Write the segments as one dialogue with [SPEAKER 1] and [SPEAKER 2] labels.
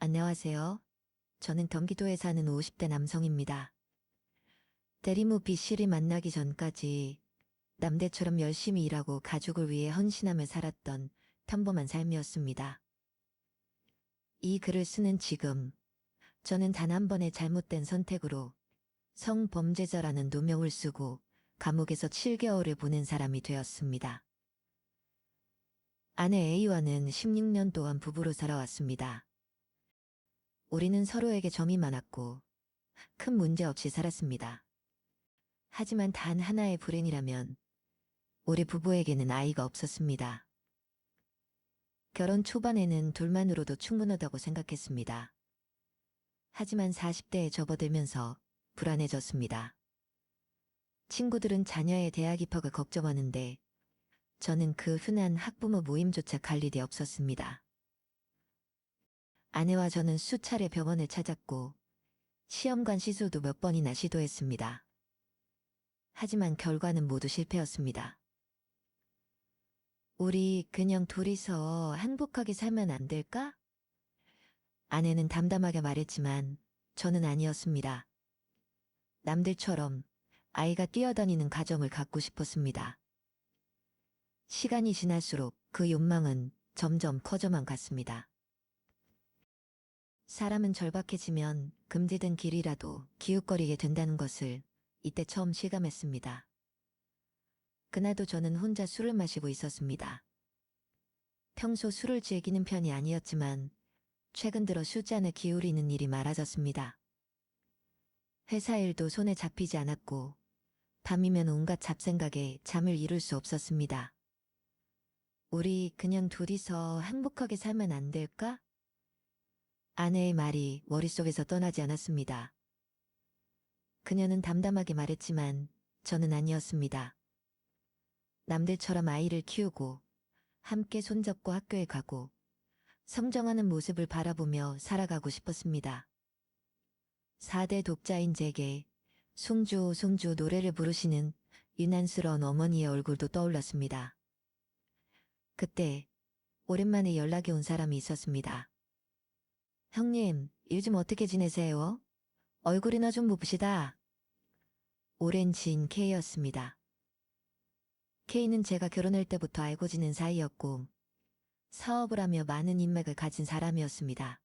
[SPEAKER 1] 안녕하세요. 저는 경기도에 사는 50대 남성입니다. 대리모 B씨를 만나기 전까지 남대처럼 열심히 일하고 가족을 위해 헌신하며 살았던 평범한 삶이었습니다. 이 글을 쓰는 지금, 저는 단 한 번의 잘못된 선택으로 성범죄자라는 누명을 쓰고 감옥에서 7개월을 보낸 사람이 되었습니다. 아내 A와는 16년 동안 부부로 살아왔습니다. 우리는 서로에게 정이 많았고 큰 문제 없이 살았습니다. 하지만 단 하나의 불행이라면 우리 부부에게는 아이가 없었습니다. 결혼 초반에는 둘만으로도 충분하다고 생각했습니다. 하지만 40대에 접어들면서 불안해졌습니다. 친구들은 자녀의 대학 입학을 걱정하는데 저는 그 흔한 학부모 모임조차 갈 일이 없었습니다. 아내와 저는 수차례 병원을 찾았고 시험관 시술도 몇 번이나 시도했습니다. 하지만 결과는 모두 실패였습니다. 우리 그냥 둘이서 행복하게 살면 안 될까? 아내는 담담하게 말했지만 저는 아니었습니다. 남들처럼 아이가 뛰어다니는 가정을 갖고 싶었습니다. 시간이 지날수록 그 욕망은 점점 커져만 갔습니다. 사람은 절박해지면 금지된 길이라도 기웃거리게 된다는 것을 이때 처음 실감했습니다. 그날도 저는 혼자 술을 마시고 있었습니다. 평소 술을 즐기는 편이 아니었지만 최근 들어 술잔을 기울이는 일이 많아졌습니다. 회사 일도 손에 잡히지 않았고 밤이면 온갖 잡생각에 잠을 이룰 수 없었습니다. 우리 그냥 둘이서 행복하게 살면 안 될까? 아내의 말이 머릿속에서 떠나지 않았습니다. 그녀는 담담하게 말했지만 저는 아니었습니다. 남들처럼 아이를 키우고 함께 손잡고 학교에 가고 성장하는 모습을 바라보며 살아가고 싶었습니다. 4대 독자인 제게 송주 노래를 부르시는 유난스러운 어머니의 얼굴도 떠올랐습니다. 그때 오랜만에 연락이 온 사람이 있었습니다. 형님, 요즘 어떻게 지내세요? 얼굴이나 좀 봅시다. 오랜 지인 K였습니다. K는 제가 결혼할 때부터 알고 지낸 사이였고 사업을 하며 많은 인맥을 가진 사람이었습니다.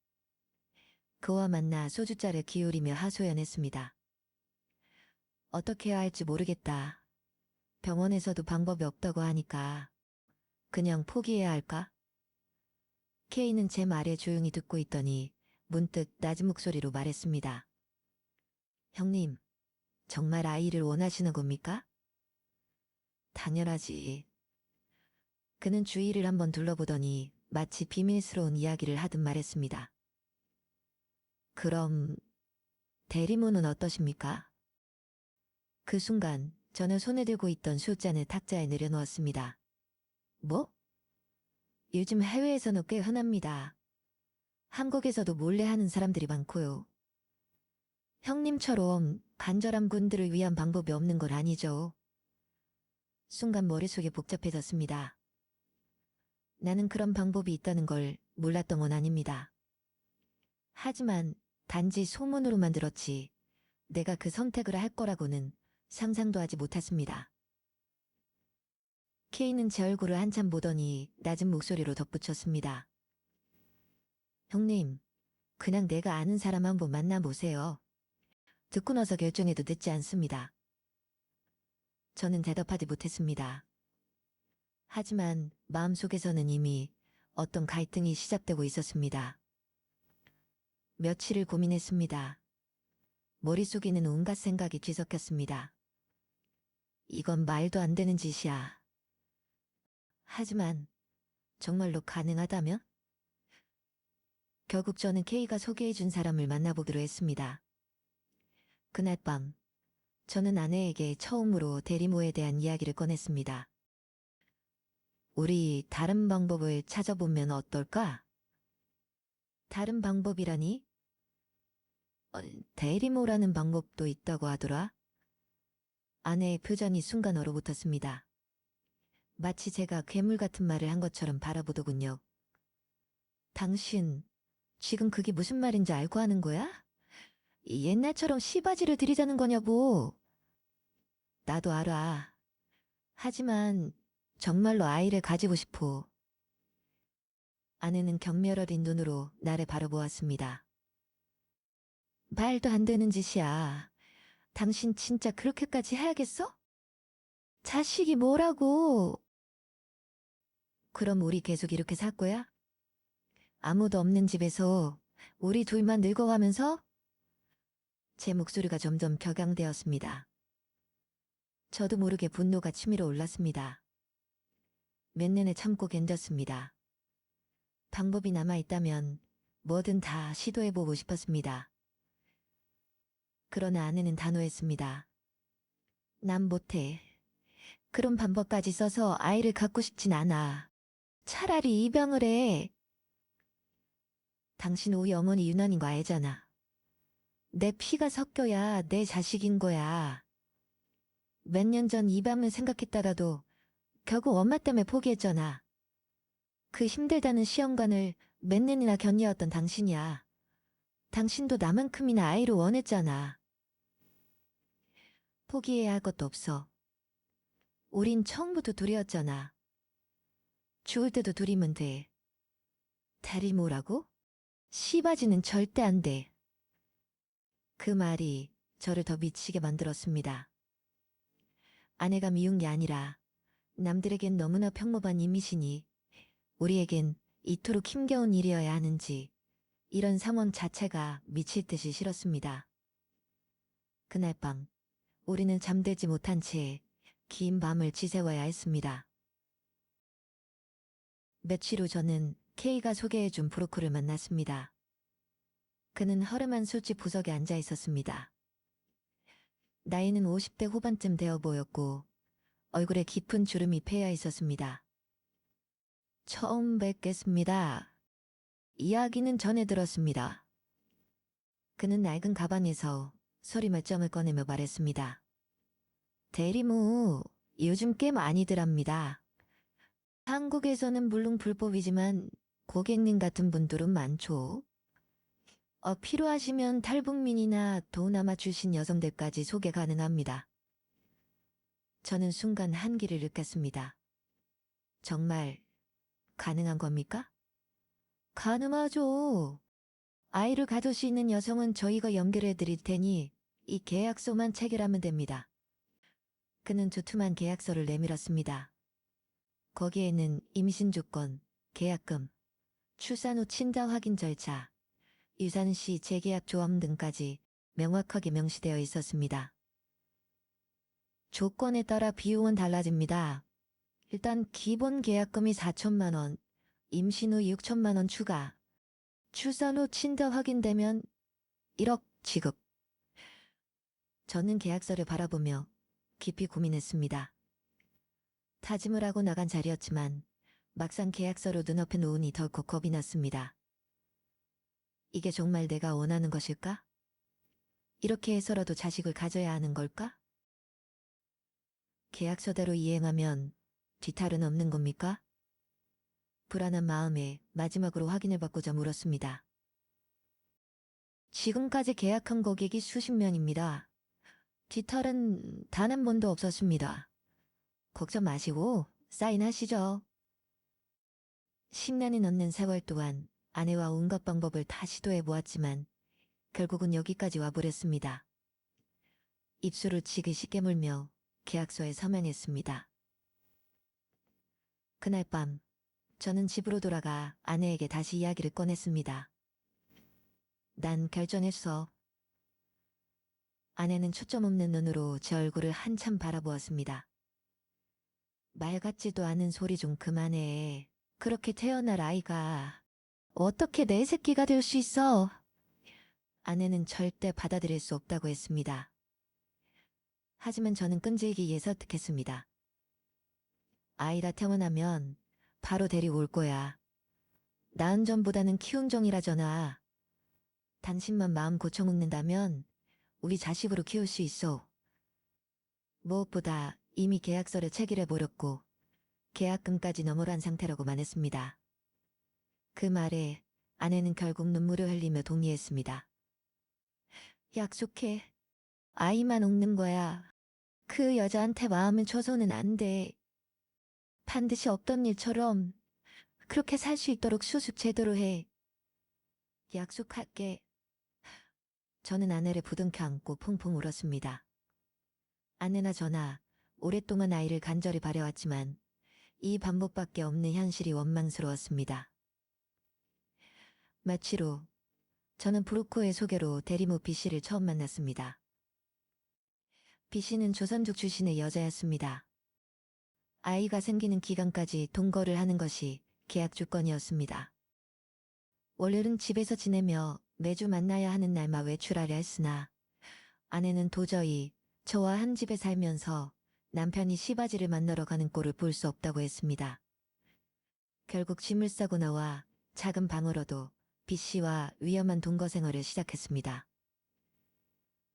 [SPEAKER 1] 그와 만나 소주잔을 기울이며 하소연했습니다. 어떻게 해야 할지 모르겠다. 병원에서도 방법이 없다고 하니까 그냥 포기해야 할까? K는 제 말에 조용히 듣고 있더니 문득 낮은 목소리로 말했습니다. 형님, 정말 아이를 원하시는 겁니까? 당연하지. 그는 주위를 한번 둘러보더니 마치 비밀스러운 이야기를 하듯 말했습니다. 그럼 대리모는 어떠십니까? 그 순간 저는 손에 들고 있던 술잔을 탁자에 내려놓았습니다. 뭐? 요즘 해외에서는 꽤 흔합니다. 한국에서도 몰래 하는 사람들이 많고요. 형님처럼 간절한 분들을 위한 방법이 없는 건 아니죠. 순간 머릿속이 복잡해졌습니다. 나는 그런 방법이 있다는 걸 몰랐던 건 아닙니다. 하지만 단지 소문으로만 들었지 내가 그 선택을 할 거라고는 상상도 하지 못했습니다. K는 제 얼굴을 한참 보더니 낮은 목소리로 덧붙였습니다. 형님, 그냥 내가 아는 사람 한번 만나보세요. 듣고 나서 결정해도 늦지 않습니다. 저는 대답하지 못했습니다. 하지만 마음속에서는 이미 어떤 갈등이 시작되고 있었습니다. 며칠을 고민했습니다. 머릿속에는 온갖 생각이 뒤섞였습니다. 이건 말도 안 되는 짓이야. 하지만 정말로 가능하다면? 결국 저는 K가 소개해준 사람을 만나보기로 했습니다. 그날 밤 저는 아내에게 처음으로 대리모에 대한 이야기를 꺼냈습니다. 우리 다른 방법을 찾아보면 어떨까? 다른 방법이라니? 대리모라는 방법도 있다고 하더라. 아내의 표정이 순간 얼어붙었습니다. 마치 제가 괴물 같은 말을 한 것처럼 바라보더군요. 당신 지금 그게 무슨 말인지 알고 하는 거야? 옛날처럼 시바지를 들이자는 거냐고. 나도 알아. 하지만 정말로 아이를 가지고 싶어. 아내는 경멸 어린 눈으로 나를 바라보았습니다. 말도 안 되는 짓이야. 당신 진짜 그렇게까지 해야겠어? 자식이 뭐라고? 그럼 우리 계속 이렇게 살 거야? 아무도 없는 집에서 우리 둘만 늙어가면서? 제 목소리가 점점 격양되었습니다. 저도 모르게 분노가 치밀어 올랐습니다. 몇 년을 참고 견뎠습니다. 방법이 남아있다면 뭐든 다 시도해보고 싶었습니다. 그러나 아내는 단호했습니다. 난 못해. 그런 방법까지 써서 아이를 갖고 싶진 않아. 차라리 입양을 해. 당신 우리 어머니 유난인 거 알잖아. 내 피가 섞여야 내 자식인 거야. 몇 년 전 입양을 생각했다가도 결국 엄마 때문에 포기했잖아. 그 힘들다는 시험관을 몇 년이나 견뎌왔던 당신이야. 당신도 나만큼이나 아이를 원했잖아. 포기해야 할 것도 없어. 우린 처음부터 둘이었잖아. 죽을 때도 둘이면 돼. 달이 뭐라고? 시바지는 절대 안 돼. 그 말이 저를 더 미치게 만들었습니다. 아내가 미운 게 아니라 남들에겐 너무나 평범한 이미지니 우리에겐 이토록 힘겨운 일이어야 하는지 이런 상황 자체가 미칠 듯이 싫었습니다. 그날 밤 우리는 잠들지 못한 채 긴 밤을 지새워야 했습니다. 며칠 후 저는 K가 소개해준 브로커를 만났습니다. 그는 허름한 술집 구석에 앉아 있었습니다. 나이는 50대 후반쯤 되어 보였고 얼굴에 깊은 주름이 패여 있었습니다. 처음 뵙겠습니다. 이야기는 전에 들었습니다. 그는 낡은 가방에서 소리 말정을 꺼내며 말했습니다. 대리모, 요즘 꽤 많이들 합니다. 한국에서는 물론 불법이지만 고객님 같은 분들은 많죠. 필요하시면 탈북민이나 동남아 출신 여성들까지 소개 가능합니다. 저는 순간 한기를 느꼈습니다. 정말 가능한 겁니까? 가능하죠. 아이를 가질 수 있는 여성은 저희가 연결해 드릴 테니 이 계약서만 체결하면 됩니다. 그는 두툼한 계약서를 내밀었습니다. 거기에는 임신 조건, 계약금, 출산 후 친자 확인 절차, 유산 시 재계약 조항 등까지 명확하게 명시되어 있었습니다. 조건에 따라 비용은 달라집니다. 일단 기본 계약금이 4천만 원, 임신 후 6천만 원 추가, 출산 후 친자 확인되면 1억 지급. 저는 계약서를 바라보며 깊이 고민했습니다. 다짐을 하고 나간 자리였지만 막상 계약서로 눈앞에 놓으니 덜컥 겁이 났습니다. 이게 정말 내가 원하는 것일까? 이렇게 해서라도 자식을 가져야 하는 걸까? 계약서대로 이행하면 뒤탈은 없는 겁니까? 불안한 마음에 마지막으로 확인해받고자 물었습니다. 지금까지 계약한 고객이 수십 명입니다. 뒤탈은 단 한 번도 없었습니다. 걱정 마시고 사인하시죠. 10년이 넘는 세월 동안 아내와 온갖 방법을 다 시도해 보았지만 결국은 여기까지 와버렸습니다. 입술을 지그시 깨물며 계약서에 서명했습니다. 그날 밤 저는 집으로 돌아가 아내에게 다시 이야기를 꺼냈습니다. 난 결정했어. 아내는 초점 없는 눈으로 제 얼굴을 한참 바라보았습니다. 말 같지도 않은 소리 좀 그만해. 그렇게 태어날 아이가 어떻게 내 새끼가 될 수 있어? 아내는 절대 받아들일 수 없다고 했습니다. 하지만 저는 끈질기게 설득했습니다. 아이가 태어나면 바로 데리고 올 거야. 낳은 전보다는 키운 정이라잖아. 당신만 마음 고쳐먹는다면 우리 자식으로 키울 수 있어. 무엇보다 이미 계약서를 체결해버렸고 계약금까지 넘어간 상태라고만 했습니다. 그 말에 아내는 결국 눈물을 흘리며 동의했습니다. 약속해. 아이만 옥는 거야. 그 여자한테 마음을 줘서는 안 돼. 반드시 없던 일처럼 그렇게 살 수 있도록 수습 제대로 해. 약속할게. 저는 아내를 부둥켜 안고 펑펑 울었습니다. 아내나 저나 오랫동안 아이를 간절히 바래왔지만 이 반복밖에 없는 현실이 원망스러웠습니다. 마치로 저는 브로커의 소개로 대리모 B씨를 처음 만났습니다. B씨는 조선족 출신의 여자였습니다. 아이가 생기는 기간까지 동거를 하는 것이 계약 조건이었습니다. 원래는 집에서 지내며 매주 만나야 하는 날만 외출하려 했으나 아내는 도저히 저와 한 집에 살면서 남편이 시바지를 만나러 가는 꼴을 볼 수 없다고 했습니다. 결국 짐을 싸고 나와 작은 방으로도 B씨와 위험한 동거 생활을 시작했습니다.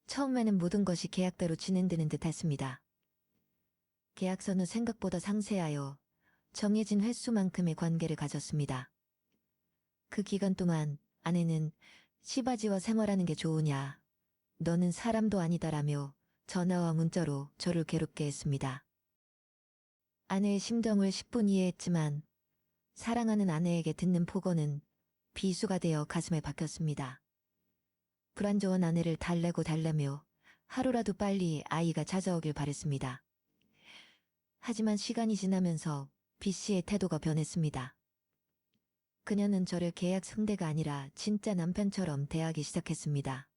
[SPEAKER 1] 처음에는 모든 것이 계약대로 진행되는 듯 했습니다. 계약서는 생각보다 상세하여 정해진 횟수만큼의 관계를 가졌습니다. 그 기간 동안 아내는 시바지와 생활하는 게 좋으냐, 너는 사람도 아니다라며 전화와 문자로 저를 괴롭게 했습니다. 아내의 심정을 10분 이해했지만 사랑하는 아내에게 듣는 폭언은 비수가 되어 가슴에 박혔습니다. 불안정한 아내를 달래며 하루라도 빨리 아이가 찾아오길 바랬습니다. 하지만 시간이 지나면서 B씨의 태도가 변했습니다. 그녀는 저를 계약 상대가 아니라 진짜 남편처럼 대하기 시작했습니다.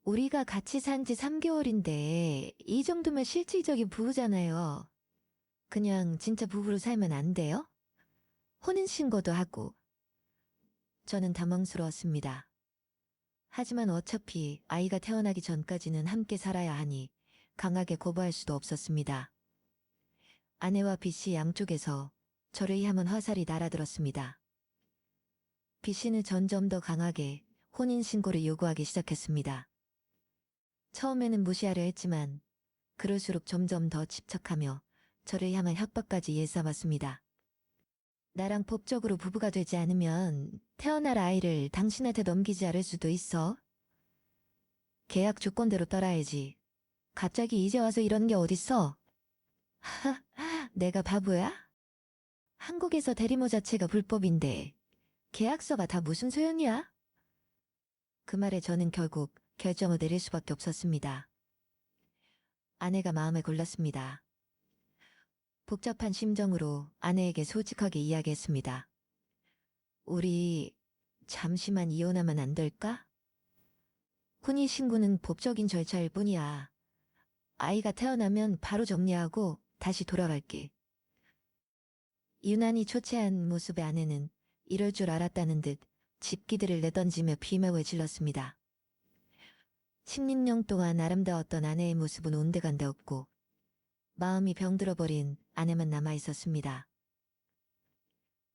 [SPEAKER 1] 우리가 같이 산 지 3개월인데 이 정도면 실질적인 부부잖아요. 그냥 진짜 부부로 살면 안 돼요? 혼인신고도 하고. 저는 당황스러웠습니다. 하지만 어차피 아이가 태어나기 전까지는 함께 살아야 하니 강하게 거부할 수도 없었습니다. 아내와 B씨 양쪽에서 저를 향한 화살이 날아들었습니다. B씨는 점점 더 강하게 혼인신고를 요구하기 시작했습니다. 처음에는 무시하려 했지만 그럴수록 점점 더 집착하며 저를 향한 협박까지 일삼았습니다. 나랑 법적으로 부부가 되지 않으면 태어날 아이를 당신한테 넘기지 않을 수도 있어. 계약 조건대로 따라야지. 갑자기 이제 와서 이런 게 어딨어? 하하, 내가 바보야? 한국에서 대리모 자체가 불법인데 계약서가 다 무슨 소용이야? 그 말에 저는 결국 결정을 내릴 수밖에 없었습니다. 아내가 마음을 골랐습니다. 복잡한 심정으로 아내에게 솔직하게 이야기했습니다. 우리 잠시만 이혼하면 안 될까? 혼인신고는 법적인 절차일 뿐이야. 아이가 태어나면 바로 정리하고 다시 돌아갈게. 유난히 초췌한 모습의 아내는 이럴 줄 알았다는 듯 집기들을 내던지며 비명을 질렀습니다. 16년 동안 아름다웠던 아내의 모습은 온데간데 없고 마음이 병들어버린 아내만 남아있었습니다.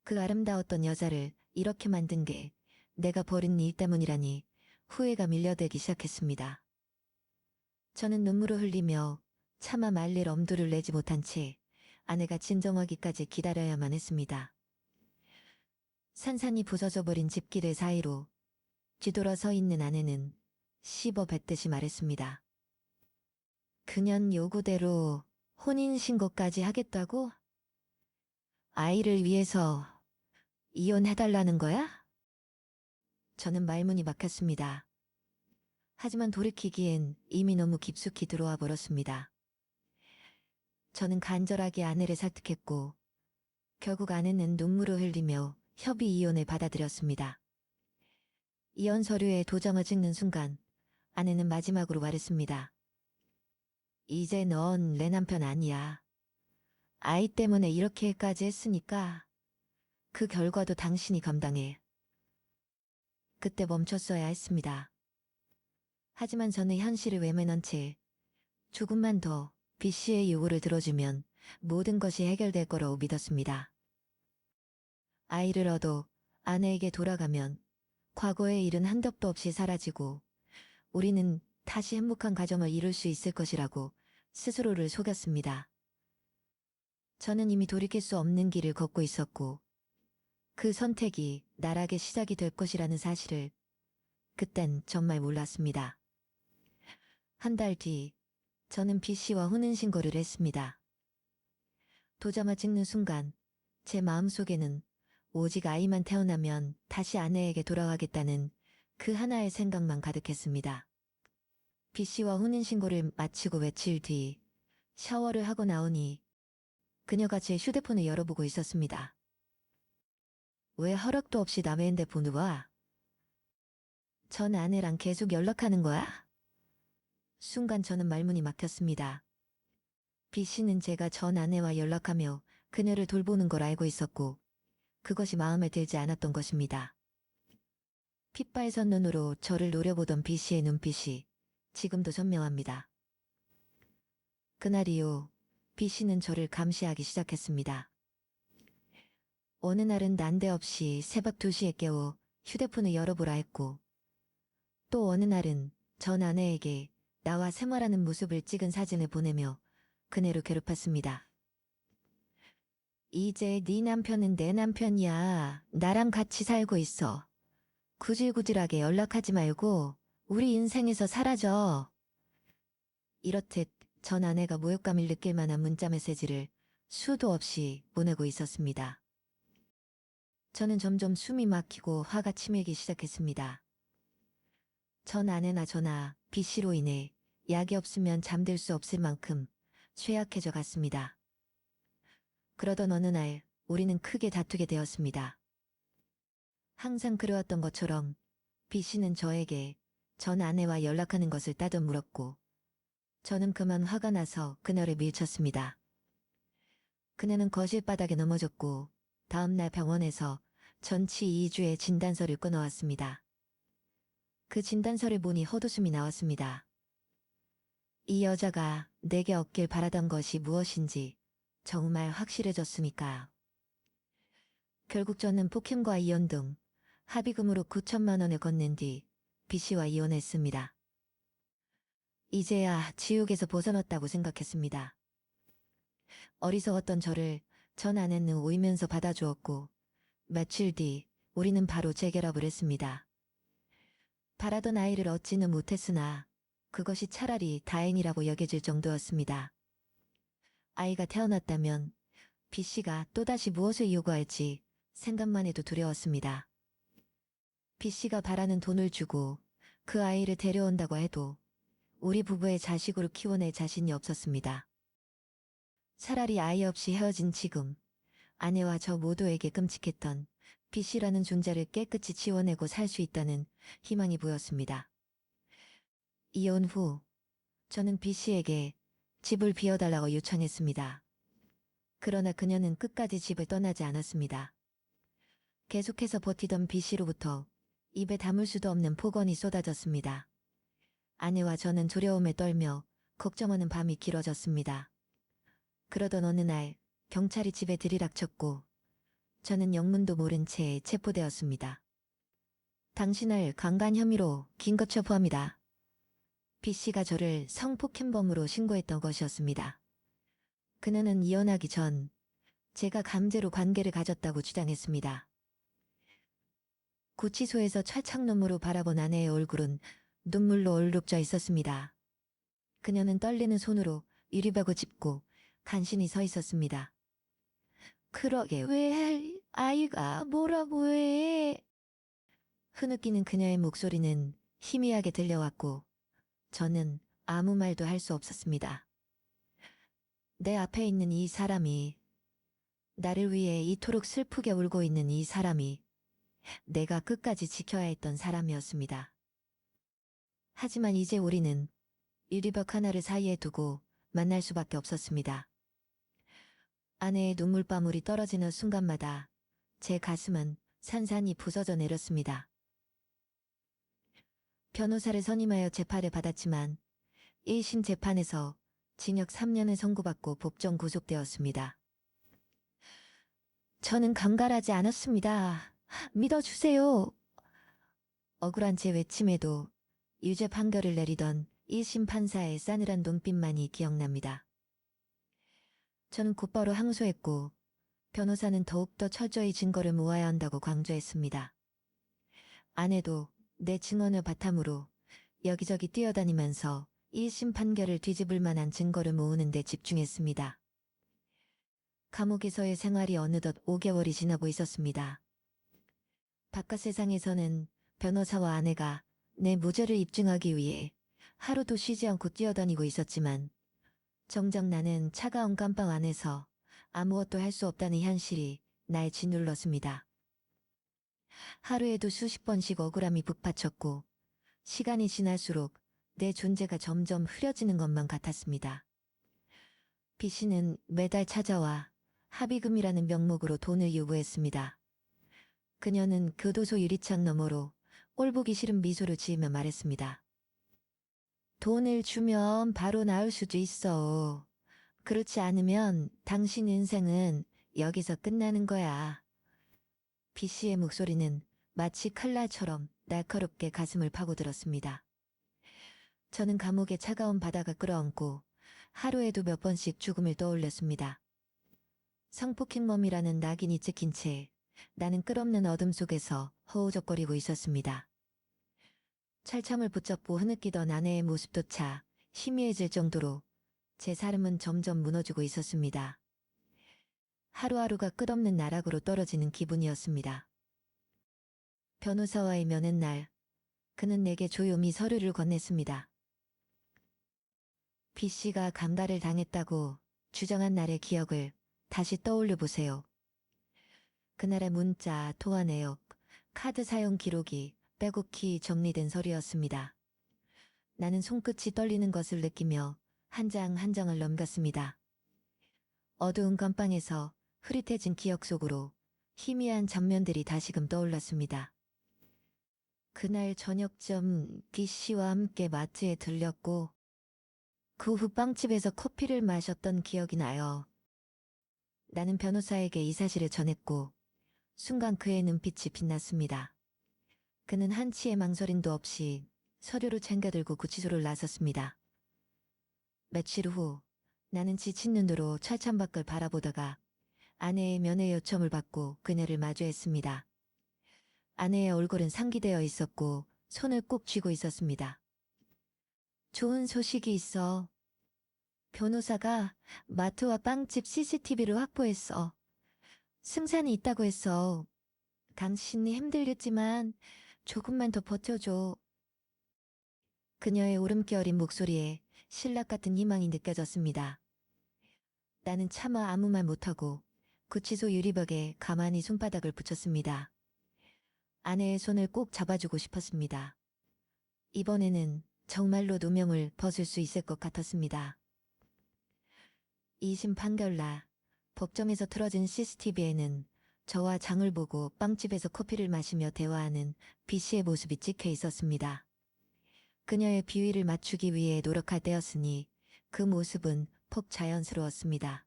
[SPEAKER 1] 그 아름다웠던 여자를 이렇게 만든 게 내가 벌인 일 때문이라니 후회가 밀려들기 시작했습니다. 저는 눈물을 흘리며 차마 말릴 엄두를 내지 못한 채 아내가 진정하기까지 기다려야만 했습니다. 산산이 부서져 버린 집기들 사이로 뒤돌아 서 있는 아내는 씹어 뱉듯이 말했습니다. 그년 요구대로 혼인신고까지 하겠다고? 아이를 위해서 이혼해달라는 거야? 저는 말문이 막혔습니다. 하지만 돌이키기엔 이미 너무 깊숙이 들어와 버렸습니다. 저는 간절하게 아내를 설득했고 결국 아내는 눈물을 흘리며 협의 이혼을 받아들였습니다. 이혼 서류에 도장을 찍는 순간 아내는 마지막으로 말했습니다. 이제 넌 내 남편 아니야. 아이 때문에 이렇게까지 했으니까 그 결과도 당신이 감당해. 그때 멈췄어야 했습니다. 하지만 저는 현실을 외면한 채 조금만 더 B씨의 요구를 들어주면 모든 것이 해결될 거라고 믿었습니다. 아이를 얻어 아내에게 돌아가면 과거의 일은 한 겹도 없이 사라지고 우리는 다시 행복한 가정을 이룰 수 있을 것이라고 스스로를 속였습니다. 저는 이미 돌이킬 수 없는 길을 걷고 있었고 그 선택이 나락의 시작이 될 것이라는 사실을 그땐 정말 몰랐습니다. 한 달 뒤, 저는 B씨와 혼인신고를 했습니다. 도장을 찍는 순간 제 마음속에는 오직 아이만 태어나면 다시 아내에게 돌아가겠다는 그 하나의 생각만 가득했습니다. B씨와 혼인신고를 마치고 며칠 뒤 샤워를 하고 나오니 그녀가 제 휴대폰을 열어보고 있었습니다. 왜 허락도 없이 남의 핸드폰을 봐? 전 아내랑 계속 연락하는 거야? 순간 저는 말문이 막혔습니다. B씨는 제가 전 아내와 연락하며 그녀를 돌보는 걸 알고 있었고 그것이 마음에 들지 않았던 것입니다. 핏발선 눈으로 저를 노려보던 B씨의 눈빛이 지금도 선명합니다. 그날 이후 B씨는 저를 감시하기 시작했습니다. 어느 날은 난데없이 새벽 2시에 깨워 휴대폰을 열어보라 했고 또 어느 날은 전 아내에게 나와 생활하는 모습을 찍은 사진을 보내며 그네로 괴롭혔습니다. 이제 네 남편은 내 남편이야. 나랑 같이 살고 있어. 구질구질하게 연락하지 말고 우리 인생에서 사라져. 이렇듯 전 아내가 모욕감을 느낄 만한 문자 메시지를 수도 없이 보내고 있었습니다. 저는 점점 숨이 막히고 화가 치밀기 시작했습니다. 전 아내나 저나 B씨로 인해 약이 없으면 잠들 수 없을 만큼 취약해져 갔습니다. 그러던 어느 날 우리는 크게 다투게 되었습니다. 항상 그래왔던 것처럼 B씨는 저에게 전 아내와 연락하는 것을 따져 물었고 저는 그만 화가 나서 그녀를 밀쳤습니다. 그녀는 거실 바닥에 넘어졌고 다음날 병원에서 전치 2주의 진단서를 끊어왔습니다. 그 진단서를 보니 헛웃음이 나왔습니다. 이 여자가 내게 얻길 바라던 것이 무엇인지 정말 확실해졌으니까. 결국 저는 폭행과 이혼 등 합의금으로 9천만 원을 건넨 뒤 B씨와 이혼했습니다. 이제야 지옥에서 벗어났다고 생각했습니다. 어리석었던 저를 전 아내는 울면서 받아주었고 며칠 뒤 우리는 바로 재결합을 했습니다. 바라던 아이를 얻지는 못했으나 그것이 차라리 다행이라고 여겨질 정도였습니다. 아이가 태어났다면 B씨가 또다시 무엇을 요구할지 생각만 해도 두려웠습니다. B씨가 바라는 돈을 주고 그 아이를 데려온다고 해도 우리 부부의 자식으로 키워낼 자신이 없었습니다. 차라리 아이 없이 헤어진 지금 아내와 저 모두에게 끔찍했던 B씨라는 존재를 깨끗이 지워내고 살 수 있다는 희망이 보였습니다. 이혼 후 저는 B씨에게 집을 비워달라고 요청했습니다. 그러나 그녀는 끝까지 집을 떠나지 않았습니다. 계속해서 버티던 B씨로부터 입에 담을 수도 없는 폭언이 쏟아졌습니다. 아내와 저는 두려움에 떨며 걱정하는 밤이 길어졌습니다. 그러던 어느 날 경찰이 집에 들이닥쳤고 저는 영문도 모른 채 체포되었습니다. 당신을 강간 혐의로 긴급 체포합니다. B씨가 저를 성폭행범으로 신고했던 것이었습니다. 그녀는 이혼하기 전 제가 강제로 관계를 가졌다고 주장했습니다. 구치소에서 철창눈으로 바라본 아내의 얼굴은 눈물로 얼룩져 있었습니다. 그녀는 떨리는 손으로 유리벽을 짚고 간신히 서 있었습니다. 그러게 왜 아이가 뭐라고 해? 흐느끼는 그녀의 목소리는 희미하게 들려왔고 저는 아무 말도 할 수 없었습니다. 내 앞에 있는 이 사람이, 나를 위해 이토록 슬프게 울고 있는 이 사람이 내가 끝까지 지켜야 했던 사람이었습니다. 하지만 이제 우리는 유리벽 하나를 사이에 두고 만날 수밖에 없었습니다. 아내의 눈물방울이 떨어지는 순간마다 제 가슴은 산산이 부서져 내렸습니다. 변호사를 선임하여 재판을 받았지만 1심 재판에서 징역 3년을 선고받고 법정 구속되었습니다. 저는 강간하지 않았습니다. 믿어주세요. 억울한 제 외침에도 유죄 판결을 내리던 1심 판사의 싸늘한 눈빛만이 기억납니다. 저는 곧바로 항소했고 변호사는 더욱더 철저히 증거를 모아야 한다고 강조했습니다. 아내도 내 증언을 바탕으로 여기저기 뛰어다니면서 1심 판결을 뒤집을 만한 증거를 모으는 데 집중했습니다. 감옥에서의 생활이 어느덧 5개월이 지나고 있었습니다. 바깥 세상에서는 변호사와 아내가 내 무죄를 입증하기 위해 하루도 쉬지 않고 뛰어다니고 있었지만 정작 나는 차가운 감방 안에서 아무것도 할 수 없다는 현실이 날 짓눌렀습니다. 하루에도 수십 번씩 억울함이 북받쳤고 시간이 지날수록 내 존재가 점점 흐려지는 것만 같았습니다. B씨는 매달 찾아와 합의금이라는 명목으로 돈을 요구했습니다. 그녀는 교도소 유리창 너머로 꼴보기 싫은 미소를 지으며 말했습니다. 돈을 주면 바로 나올 수도 있어. 그렇지 않으면 당신 인생은 여기서 끝나는 거야. B씨의 목소리는 마치 칼날처럼 날카롭게 가슴을 파고들었습니다. 저는 감옥의 차가운 바다가 끌어안고 하루에도 몇 번씩 죽음을 떠올렸습니다. 성폭행범이라는 낙인이 찍힌 채 나는 끝없는 어둠 속에서 허우적거리고 있었습니다. 철창을 붙잡고 흐느끼던 아내의 모습조차 희미해질 정도로 제 삶은 점점 무너지고 있었습니다. 하루하루가 끝없는 나락으로 떨어지는 기분이었습니다. 변호사와의 면회 날, 그는 내게 조용히 서류를 건넸습니다. B씨가 감달을 당했다고 주장한 날의 기억을 다시 떠올려 보세요. 그날의 문자, 통화 내역, 카드 사용 기록이 빼곡히 정리된 서류였습니다. 나는 손끝이 떨리는 것을 느끼며 한 장 한 장을 넘겼습니다. 어두운 감방에서 흐릿해진 기억 속으로 희미한 장면들이 다시금 떠올랐습니다. 그날 저녁쯤 B씨와 함께 마트에 들렸고 그 후 빵집에서 커피를 마셨던 기억이 나요. 나는 변호사에게 이 사실을 전했고 순간 그의 눈빛이 빛났습니다. 그는 한치의 망설임도 없이 서류를 챙겨들고 구치소를 나섰습니다. 며칠 후 나는 지친 눈으로 철창 밖을 바라보다가 아내의 면회 요청을 받고 그녀를 마주했습니다. 아내의 얼굴은 상기되어 있었고 손을 꼭 쥐고 있었습니다. 좋은 소식이 있어. 변호사가 마트와 빵집 CCTV를 확보했어. 승산이 있다고 했어. 당신이 힘들겠지만 조금만 더 버텨줘. 그녀의 울음기 어린 목소리에 신락 같은 희망이 느껴졌습니다. 나는 차마 아무 말 못하고 구치소 유리벽에 가만히 손바닥을 붙였습니다. 아내의 손을 꼭 잡아주고 싶었습니다. 이번에는 정말로 누명을 벗을 수 있을 것 같았습니다. 2심 판결 날 법정에서 틀어진 CCTV에는 저와 장을 보고 빵집에서 커피를 마시며 대화하는 B씨의 모습이 찍혀 있었습니다. 그녀의 비위를 맞추기 위해 노력할 때였으니 그 모습은 폭 자연스러웠습니다.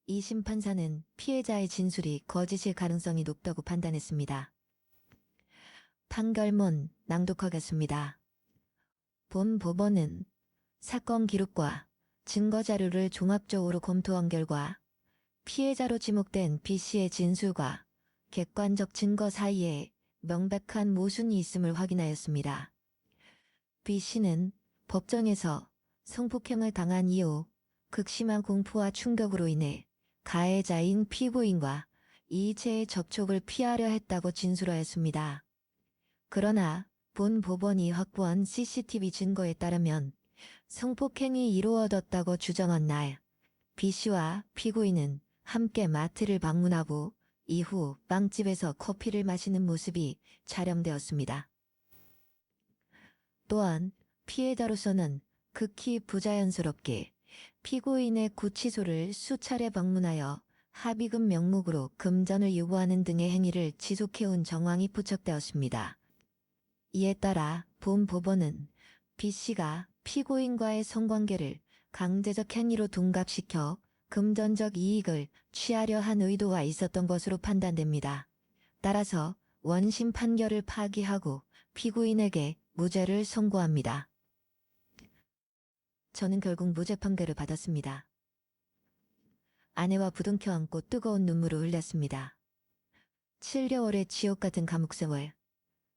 [SPEAKER 1] 2심 판사는 피해자의 진술이 거짓일 가능성이 높다고 판단했습니다. 판결문 낭독하겠습니다. 본 법원은 사건 기록과 증거 자료를 종합적으로 검토한 결과 피해자로 지목된 B씨의 진술과 객관적 증거 사이에 명백한 모순이 있음을 확인하였습니다. B씨는 법정에서 성폭행을 당한 이후 극심한 공포와 충격으로 인해 가해자인 피고인과 이체의 접촉을 피하려 했다고 진술하였습니다. 그러나 본 법원이 확보한 CCTV 증거에 따르면 성폭행이 이루어졌다고 주장한 날 B씨와 피고인은 함께 마트를 방문하고 이후 빵집에서 커피를 마시는 모습이 촬영되었습니다. 또한 피해자로서는 극히 부자연스럽게 피고인의 구치소를 수차례 방문하여 합의금 명목으로 금전을 요구하는 등의 행위를 지속해온 정황이 포착되었습니다. 이에 따라 본 법원은 B씨가 피고인과의 성관계를 강제적 행위로 둔갑시켜 금전적 이익을 취하려 한 의도가 있었던 것으로 판단됩니다. 따라서 원심 판결을 파기하고 피고인에게 무죄를 선고합니다. 저는 결국 무죄 판결을 받았습니다. 아내와 부둥켜 안고 뜨거운 눈물을 흘렸습니다. 7개월의 지옥 같은 감옥 생활.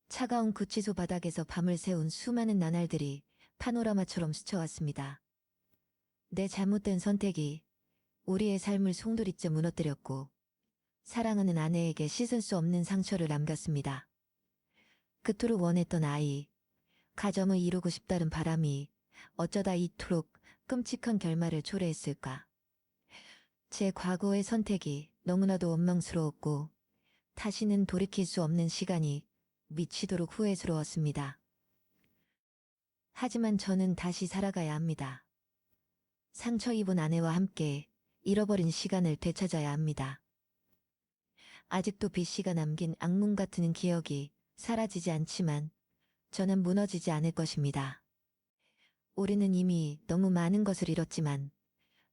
[SPEAKER 1] 차가운 구치소 바닥에서 밤을 새운 수많은 나날들이 파노라마처럼 스쳐왔습니다. 내 잘못된 선택이 우리의 삶을 송두리째 무너뜨렸고 사랑하는 아내에게 씻을 수 없는 상처를 남겼습니다. 그토록 원했던 아이, 가정을 이루고 싶다는 바람이 어쩌다 이토록 끔찍한 결말을 초래했을까. 제 과거의 선택이 너무나도 원망스러웠고 다시는 돌이킬 수 없는 시간이 미치도록 후회스러웠습니다. 하지만 저는 다시 살아가야 합니다. 상처 입은 아내와 함께 잃어버린 시간을 되찾아야 합니다. 아직도 B씨가 남긴 악몽 같은 기억이 사라지지 않지만 저는 무너지지 않을 것입니다. 우리는 이미 너무 많은 것을 잃었지만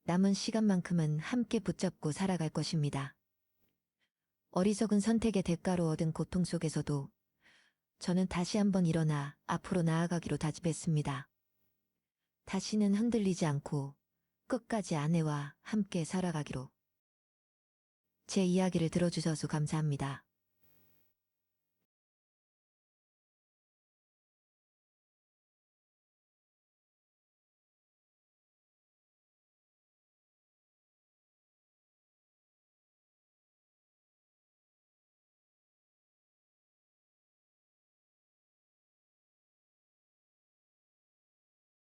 [SPEAKER 1] 남은 시간만큼은 함께 붙잡고 살아갈 것입니다. 어리석은 선택의 대가로 얻은 고통 속에서도 저는 다시 한번 일어나 앞으로 나아가기로 다짐했습니다. 다시는 흔들리지 않고 끝까지 아내와 함께 살아가기로. 제 이야기를 들어주셔서 감사합니다.